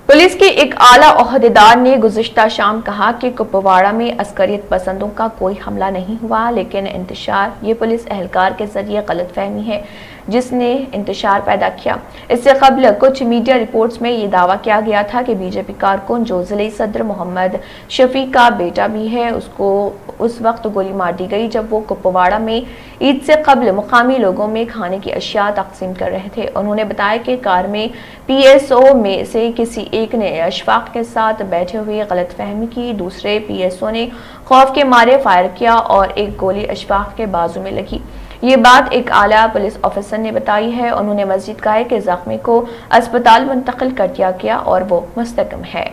Police के एक आला ओहदेदार ने गुज़िश्ता शाम कहा कि कुपवाड़ा में अस्करियत पसंदों का कोई हमला नहीं हुआ, लेकिन इंतशार ये पुलिस एहलकार के जरिए गलतफहमी है जिसने इंतशार पैदा किया। इससे कबल कुछ मीडिया रिपोर्ट्स में ये दावा किया गया था कि बीजेपी कारकुन जो जिले सदर मोहम्मद शफी का बेटा भी है, उसको उस वक्त गोली मार दी गई जब वो कुपवाड़ा में ईद से कबल मुकामी लोगों में खाने की अशिया तकसीम कर रहे थे। उन्होंने बताया कि कार में PSO में से किसी एक ने अशफाक के साथ बैठे हुए गलतफहमी की, दूसरे PSO ने खौफ के मारे फायर किया और एक गोली अशफाक के बाजू में लगी। ये बात एक आला पुलिस ऑफिसर ने बताई है। उन्होंने मजीद कहा कि जख्मी को अस्पताल मुंतकिल कर दिया गया और वो मुस्तकम है।